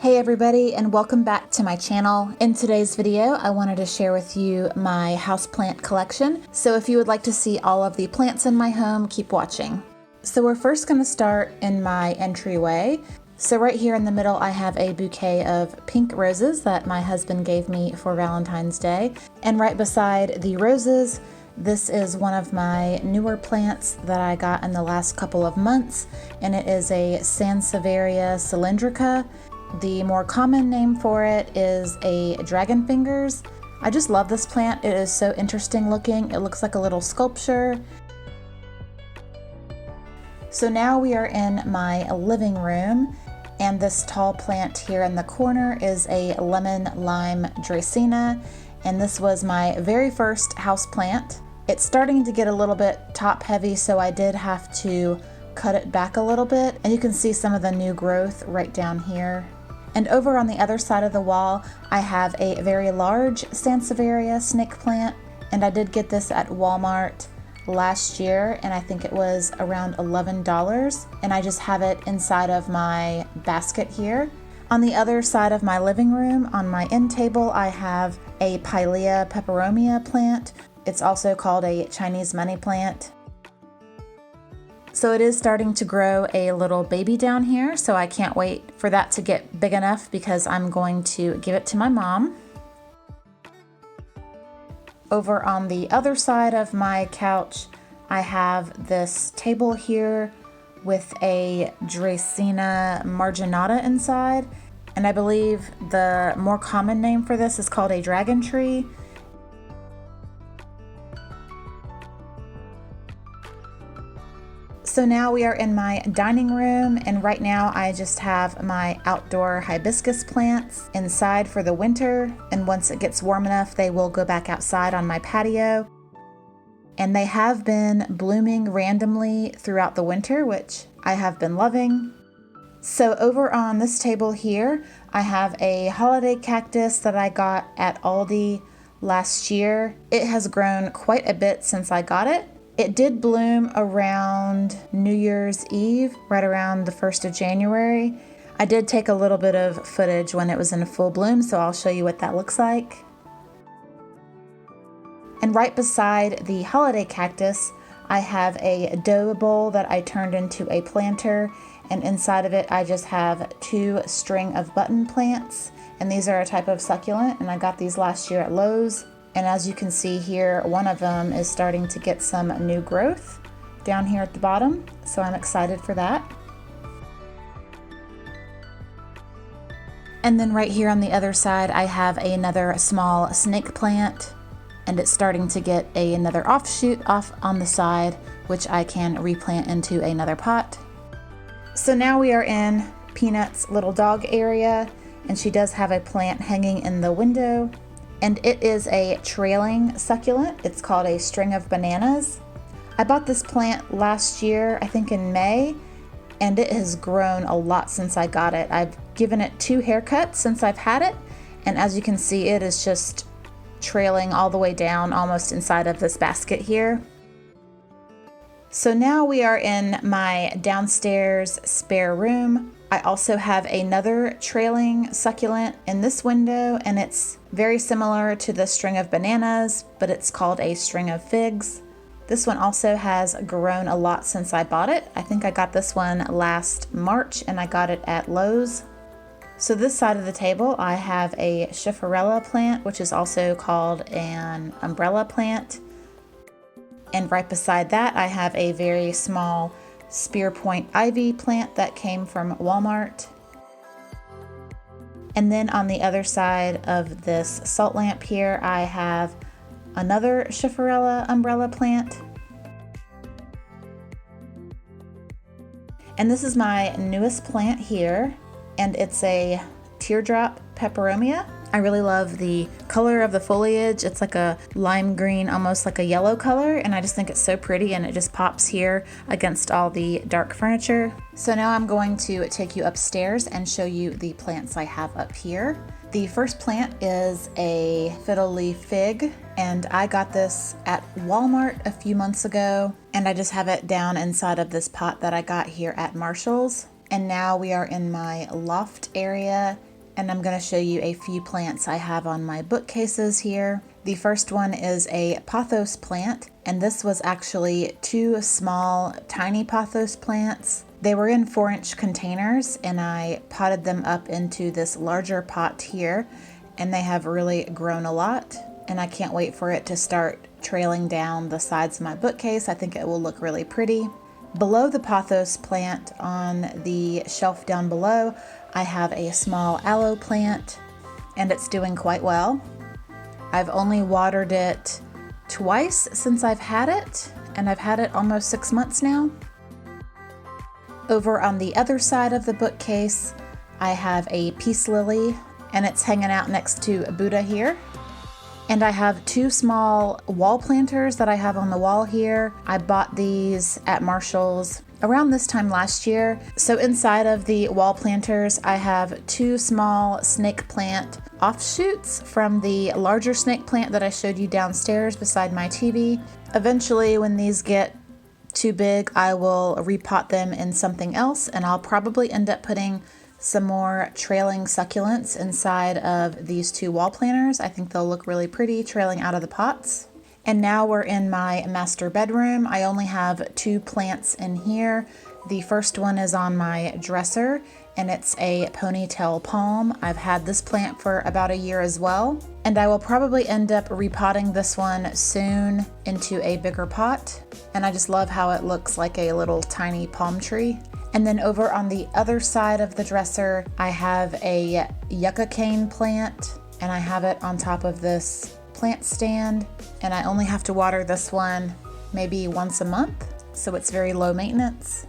Hey everybody, and welcome back to my channel. In today's video, I wanted to share with you my houseplant collection. So if you would like to see all of the plants in my home, keep watching. So we're first going to start in my entryway. So right here in the middle, I have a bouquet of pink roses that my husband gave me for Valentine's Day. And right beside the roses, this is one of my newer plants that I got in the last couple of months, and it is a Sansevieria cylindrica. The more common name for it is a dragon fingers. I just love this plant. It is so interesting looking. It looks like a little sculpture. So now we are in my living room, and this tall plant here in the corner is a lemon lime Dracaena, and this was my very first house plant. It's starting to get a little bit top heavy, so I did have to cut it back a little bit, and you can see some of the new growth right down here. And over on the other side of the wall, I have a very large Sansevieria snake plant, and I did get this at Walmart last year, and I think it was around $11, and I just have it inside of my basket here. On the other side of my living room, on my end table, I have a Pilea peperomia plant. It's also called a Chinese money plant. So it is starting to grow a little baby down here, so I can't wait for that to get big enough because I'm going to give it to my mom. Over on the other side of my couch, I have this table here with a Dracaena marginata inside, and I believe the more common name for this is called a dragon tree. So now we are in my dining room, and right now I just have my outdoor hibiscus plants inside for the winter, and once it gets warm enough they will go back outside on my patio. And they have been blooming randomly throughout the winter, which I have been loving. So over on this table here, I have a holiday cactus that I got at Aldi last year. It has grown quite a bit since I got it. It did bloom around New Year's Eve, right around the 1st of January. I did take a little bit of footage when it was in full bloom, so I'll show you what that looks like. And right beside the holiday cactus, I have a dough bowl that I turned into a planter, and inside of it I just have 2 string of button plants, and these are a type of succulent, and I got these last year at Lowe's. And as you can see here, one of them is starting to get some new growth down here at the bottom, so I'm excited for that. And then right here on the other side, I have another small snake plant, and it's starting to get another offshoot off on the side, which I can replant into another pot. So now we are in Peanut's little dog area, and she does have a plant hanging in the window. And it is a trailing succulent. It's called a string of bananas. I bought this plant last year, I think in May, and it has grown a lot since I got it. I've given it 2 haircuts since I've had it, and as you can see, it is just trailing all the way down almost inside of this basket here. So now we are in my downstairs spare room. I also have another trailing succulent in this window, and it's very similar to the string of bananas, but it's called a string of figs. This one also has grown a lot since I bought it. I think I got this one last March, and I got it at Lowe's. So this side of the table, I have a Schifferella plant, which is also called an umbrella plant. And right beside that, I have a very small spearpoint ivy plant that came from Walmart. And then on the other side of this salt lamp here, I have another Schifferella umbrella plant. And this is my newest plant here, and it's a teardrop peperomia. I really love the color of the foliage. It's like a lime green, almost like a yellow color, and I just think it's so pretty, and it just pops here against all the dark furniture. So now I'm going to take you upstairs and show you the plants I have up here. The first plant is a fiddle leaf fig, and I got this at Walmart a few months ago, and I just have it down inside of this pot that I got here at Marshall's. And now we are in my loft area, and I'm going to show you a few plants I have on my bookcases here. The first one is a pothos plant, and this was actually two small, tiny pothos plants. They were in 4-inch containers, and I potted them up into this larger pot here, and they have really grown a lot, and I can't wait for it to start trailing down the sides of my bookcase. I think it will look really pretty. Below the pothos plant on the shelf down below, I have a small aloe plant, and it's doing quite well. I've only watered it twice since I've had it, and I've had it almost 6 months now. Over on the other side of the bookcase, I have a peace lily, and it's hanging out next to a Buddha here. And I have two small wall planters that I have on the wall here. I bought these at Marshall's around this time last year. So inside of the wall planters, I have two small snake plant offshoots from the larger snake plant that I showed you downstairs beside my TV. Eventually, when these get too big, I will repot them in something else, and I'll probably end up putting some more trailing succulents inside of these two wall planters. I think they'll look really pretty trailing out of the pots. And now we're in my master bedroom. I only have two plants in here. The first one is on my dresser, and it's a ponytail palm. I've had this plant for about a year as well, and I will probably end up repotting this one soon into a bigger pot. And I just love how it looks like a little tiny palm tree. And then over on the other side of the dresser, I have a yucca cane plant, and I have it on top of this plant stand, and I only have to water this one maybe once a month, so it's very low maintenance.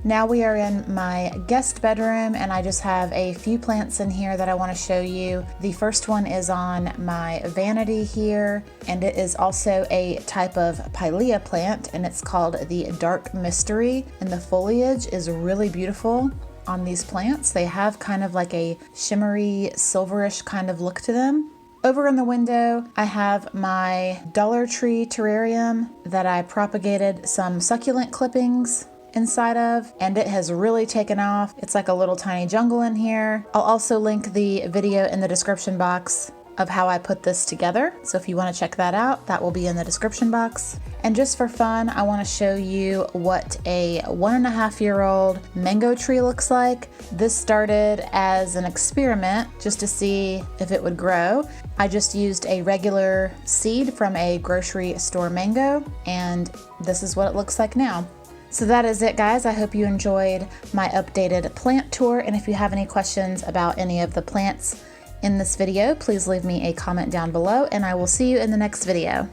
Now we are in my guest bedroom, and I just have a few plants in here that I want to show you. The first one is on my vanity here, and it is also a type of pilea plant, and it's called the Dark Mystery, and the foliage is really beautiful on these plants. They have kind of like a shimmery, silverish kind of look to them. Over in the window, I have my Dollar Tree terrarium that I propagated some succulent clippings inside of, and it has really taken off. It's like a little tiny jungle in here. I'll also link the video in the description box of how I put this together. So if you want to check that out, that will be in the description box. And just for fun, I want to show you what a 1.5-year-old mango tree looks like. This started as an experiment just to see if it would grow. I just used a regular seed from a grocery store mango, and this is what it looks like now. So that is it, guys. I hope you enjoyed my updated plant tour, and if you have any questions about any of the plants in this video, please leave me a comment down below, and I will see you in the next video.